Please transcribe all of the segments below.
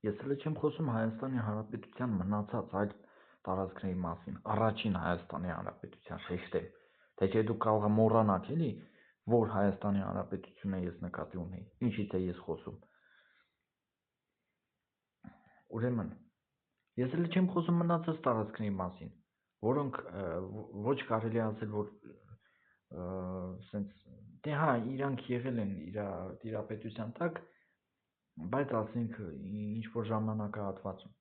Ես հենց չեմ խոսում Հայաստանի Հանրապետության մնացած այլ տարածքների մասին, առաջին Հայաստանի Հանրապետության շեշտեմ, թե չէ դուք կարող եք մոռանալ, էլի, որ Հայաստանի Հանրապետությունը ես նկատի ունեի, ինչից է ես խոսում։ Ուրեմն, ես հենց չեմ խոսում մնացած տարածքների մասին, որոնք ոչ կարելի ասել, որ սենց դե հա, իրանք եղել են իր տիրապետության տակ, բայց ասենք ինչ որ ժամանակահատվածում։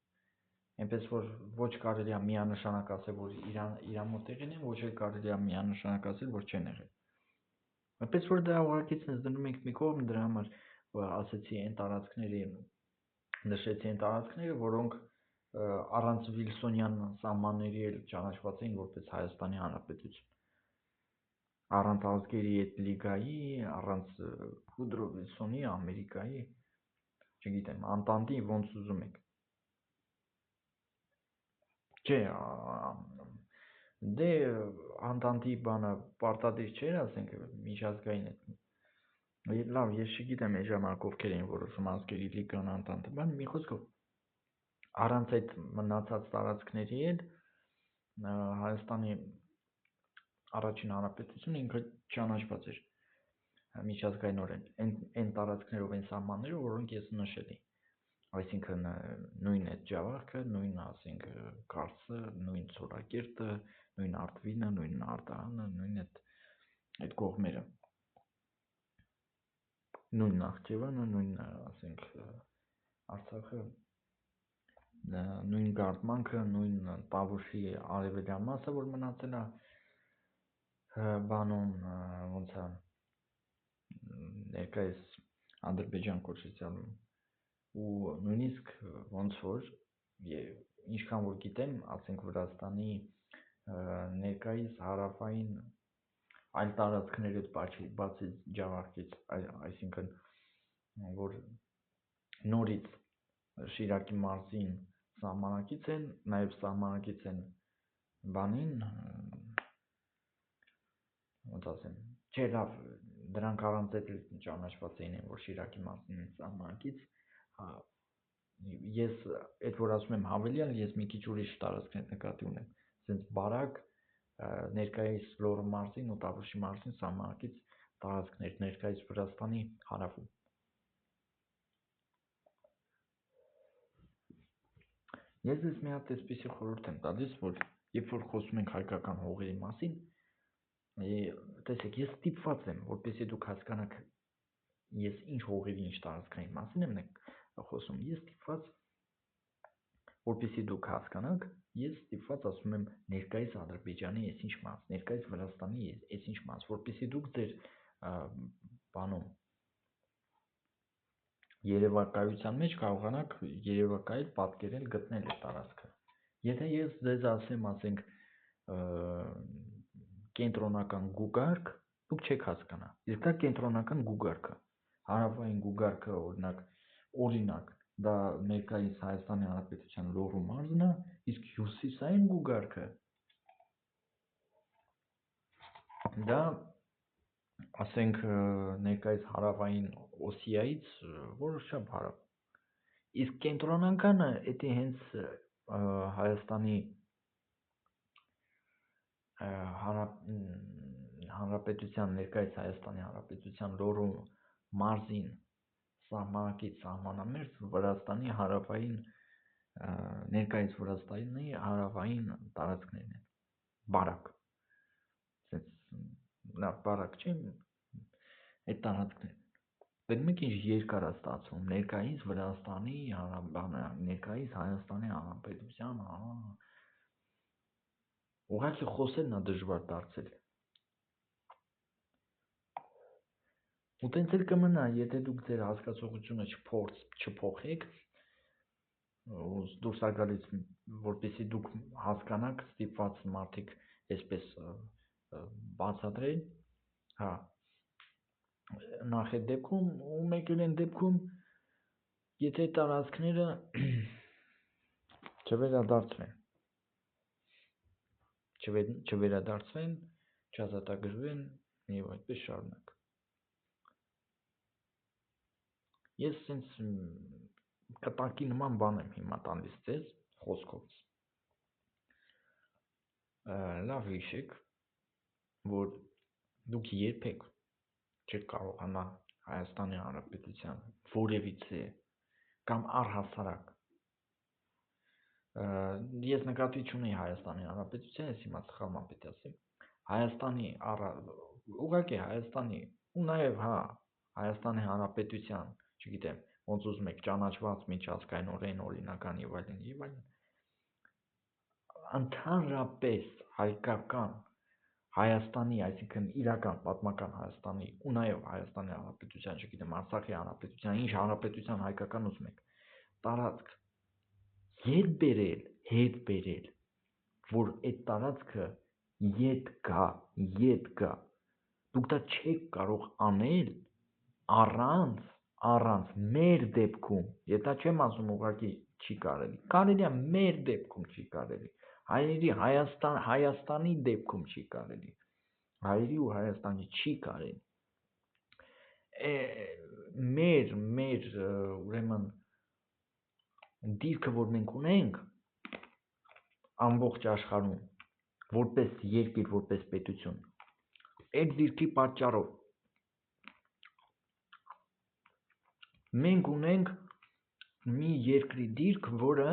Այնպես որ ոչ կարելի է միանշանակ ասել, որ իրան մոտ եղել են, ոչ էլ կարելի է միանշանակ ասել, որ չեն եղել։ Այնպես որ դա ուղղակի ցենց դնում ենք մի կողմ, դրա համար ասեցի այն տարածքների, նշեցի այն տարածքները, որոնք առանց Վիլսոնյան սահմանների էլ ճանաչված էին որպես Հայաստանի Հանրապետություն։ Առանց ազգերի այդ լիգայի, առանց Վուդրո Վիլսոնի, Ամերիկայի, չգիտեմ, Անտանտի ոնց ուզում եք։ Չէ, դե Անտանտի բանը պարտադիր չէր, ասենք միջազգային է։ Լավ, ես չգիտեմ այն ժամանակ ովքեր էին որոշում ազգերի լիգան Անտանտը, բան մի խոսքով առանց այդ մնացած տարածքների էլ Հայաստանի առաջին հանրապետությունը ինքը ճանաչված էր միջազգայինորեն այն տարածքներով, այն սահմաններով, որոնք ես նշել էի։ Այսինքն նույն այդ Ջավախքը, նույն ասենք Կարսը, նույն Ցորակերտը, նույն Արտվինը, նույն Արտահանը, նույն այդ կողմերը, նույն Նախճեվանը, նույն ասենք Արցախը, նույն Գարդմանքը, նույն Տավուշի արևելյան մասը, որ մնացել է բանում ոնց է ներկայիս Ադրբեջան կոչեցյալում ու նույնիսկ ոնց որ ինչքան որ գիտեմ, ասենք Վրաստանի ներկայիս հարավային այլ տարածքներից բացի Ջավախքից, այսինքն որ նորից Շիրակի մարզին սահմանակից են, նաև սահմանակից են բանին, ոնց ասեմ, չէ լավ, դրանք առանց այդ ճանաչված էին, որ Շիրակի մարզին են սահմանակից, ես այդ որ ասում եմ հավելյալ, ես մի քիչ ուրիշ տարածքներ նկատի ունեմ, սենց բարակ ներկայիս Լոռու մարզին ու Տավուշի մարզին սահմանակից տարածքներ, ներկայիս Վրաստանի հարավում։ Ես ձեզ մի հատ այսպիսի խորհուրդ եմ տալիս, որ երբ որ խոսում ենք հայկական հողերի մասին, տեսեք, ես ստիպված եմ, որպեսզի դուք հասկանաք, ես ինչ հողերի, ինչ տարածքների մասին եմ խոսում, ես ստիպված, որպեսզի դուք հասկանաք, ես ստիպված ասում եմ ներկայիս Ադրբեջանի այսինչ մաս, ներկայիս Վրաստանի այսինչ մաս, որպեսզի դուք ձեր բանում երևակայության մեջ կարողանաք երևակայել, պատկերել, գտնել այդ տարածքը։ Եթե ես ձեզ ասեմ, ասենք, կենտրոնական գուգարք, դուք չեք հասկանա։ Իսկ դա կենտրոնական գուգարքը, հարավային գուգարքը, օրինակ, դա ներկայիս Հայաստանի Հանրապետության Լոռու մարզն է, իսկ հյուսիսային գուգարքը դա ասենք ներկայիս հարավային Օսիայից որոշ չափ հարավ։ Իսկ կենտրոնականը դա հենց Հայաստանի Հանրապետության ներկայիս Հայաստանի Հանրապետության Լոռու մարզին սահմանակից սահմանամերձ Վրաստանի հարավային ներկայիս Վրաստանի հարավային տարածքներն են, բարակ, լավ բարակ չէ, այդ տարածքներն են, տեսնում եք ինչ երկար է ստացվում, ներկայիս Վրաստանի, ներկայիս Հայաստանի Հանրապետության, ուղղակի խոսելն է դժվար դարձել, ու տենց էլ կմնա, եթե դուք ձեր հասկացողությունը չփոխեք, դուրս է գալիս, որպեսզի դուք հասկանաք, ստիպված մարդիկ այսպես բացատրել, հա, նախ այդ դեպքում ու մեկ էլ այն դեպքում, եթե տարածքները չվերադարձվեն, չազատագրվեն եւ այդպես շարունակ։ Ես սենց կտակի նման բան եմ հիմա տալիս ձեզ խոսքով։ Լավ հիշեք, որ դուք երբեք չեք կարողանա Հայաստանի Հանրապետության որևիցե կամ առհասարակ ես նկատի չունեի Հայաստանի Հանրապետության, ես հիմա սխալման պետք է ասեմ, ուղղակի Հայաստանի ու նաև Հայաստանի Հանրապետության, չգիտեմ, ոնց ուզում եք, ճանաչված միջազգայինորեն օրինական եւ այլն, ընդհանրապես հայկական Հայաստանի, այսինքն իրական պատմական Հայաստանի ու նաև Հայաստանի Հանրապետության, չգիտեմ, Արցախի Հանրապետության, ինչ հանրապետության հայկական ուզում եք, տարածք հետ բերել, որ այդ տարածքը ետ գա, դուք դա չեք կարող անել առանց մեր դեպքում, եթե դա չեմ ասում ուղղակի չի կարելի, կարելի է մեր դեպքում չի կարելի, Հայաստանի դեպքում չի կարելի, հայերի ու Հայաստանի չի կարելի, մեր ուրեմն դիրքը, որ մենք ունենք ամբողջ աշխարհում, որպես երկիր, որպես պետություն, այդ դիրքի պատճառով մենք ունենք մի երկրի դիրք, որը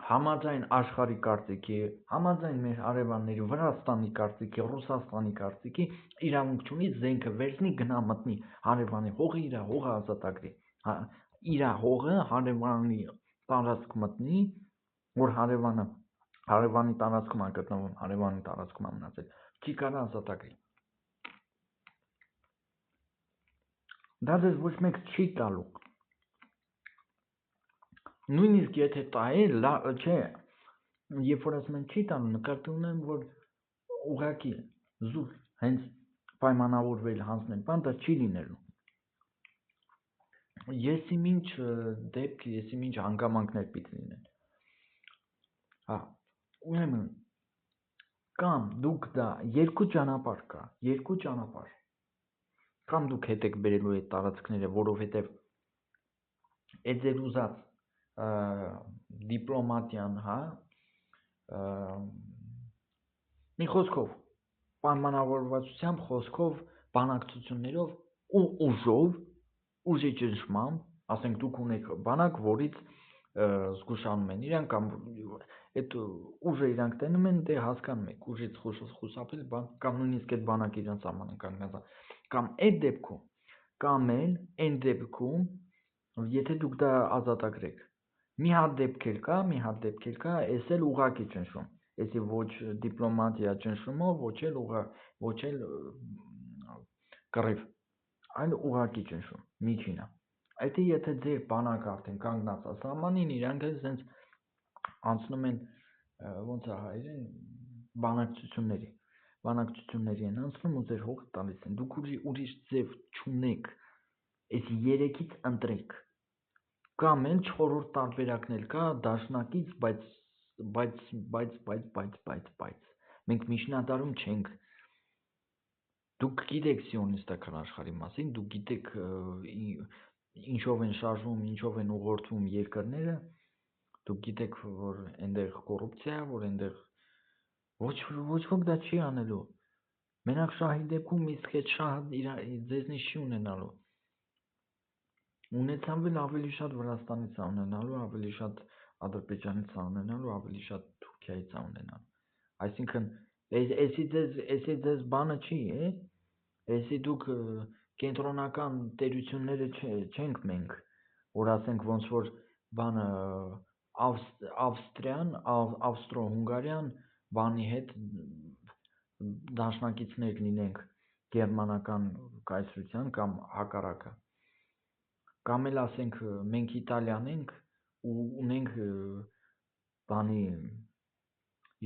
համաձայն աշխարհի կարծիքի, համաձայն մեր հարևանների Վրաստանի կարծիքի, Ռուսաստանի կարծիքի, իրավունք չունի զենքը վերցնի, գնա մտնի հարևանի հողը, իր հողը ազատագրի, իր հողը հարևանի տարածք մտնի, որ հարևանի տարածքում է գտնվում, հարևանի տարածքում է մնացել, չի կարա ազատագրի։ Դա ձեզ ոչ մեկ չի տալու։ Նույնիսկ եթե տայել, չէ, երբ որ ասում են չի տալու, նկատի ունեմ, որ ուղղակի զուր հենց պայմանավորվել հանձնել, բան դա չի լինելու։ Եսիմինչ դեպք, եսիմինչ հանգամանքներ պիտի լինեն։ Ուրեմն կամ դուք դա երկու ճանապարհ կա, կամ դուք հետ եք բերելու այդ տարածքները, որովհետև այդ ձեր ուզած դիպլոմատիան, մի խոսքով, պայմանավորվածությամբ, խոսքով, բանակցություններով ու ուժի ճնշմամբ, ասենք դուք ունեք բանակ, որից զգուշանում են իրանք, կամ այդ ուժը իրանք տենում են, դե հասկանում եք, ուժից խուսափել, կամ նույնիսկ այդ բանակը իրան սահմանը կանգնած, կամ այդ դեպքում, կամ էլ այն դեպքում, եթե դուք դա ազատագրեք, մի հատ դեպքեր կա, էս էլ ուղղակի ճնշում, էսի ոչ դիպլոմատիա ճնշումով, ոչ էլ կռիվ, այլ ուղղակի ճնշում, միջինը։ Այդ եթե ձեր բանակը արդեն կանգնած է սահմանին, իրանք էլ սենց անցնում են, ոնց է հայերեն, բանակցությունների են անցնում ու ձեր հողը տալիս են, դուք ուրիշ ձև չունեք, այս երեքից ընտրեք, կամ էլ չորրորդ տարբերակն էլ կա, դաշնակից, բայց, մենք միջնադարում չենք, դուք գիտեք սիոնիստական աշխարհի մասին, դուք գիտեք ինչով են շարժվում, ինչով են ուղղորդվում երկրները, դուք գիտեք, որ այնտեղ կոռուպցիա, որ այնտեղ ոչ ոք դա չի անելու, մենակ շահի դեպքում իսկ այդ շահը ձեզնից չի ունենալու, ունեցավ էլ ավելի շատ Վրաստանից է ունենալու, ավելի շատ Ադրբեջանից է ունենալու, ավելի շատ Թուրքիայից է ունենալու, այսինքն էսի ձեզ բանը չի, էսի դուք կենտրոնական տերությունները չենք մենք, որ ասենք ոնց որ բանը Ավստրո-Հունգարիան բանի հետ դաշնակիցներ լինենք գերմանական կայսրության կամ հակառակը, կամ էլ ասենք մենք Իտալիան ենք ու ունենք բանի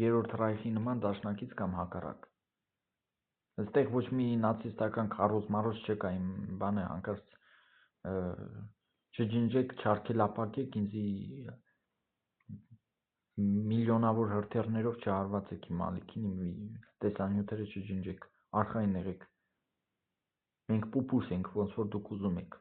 երրորդ ռայխի նման դաշնակից կամ հակառակ, այստեղ ոչ մի նացիստական քարոզ չկա, իմ բանը հանկարծ չջնջեք, չարգելապակեք, ինձի միլիոնավոր հրթիռներով չհարվածեք իմ ալիքին, իմ տեսանյութերը չջնջեք, արխային եղեք, մենք պուպուս ենք, ոնց որ դուք ուզում եք,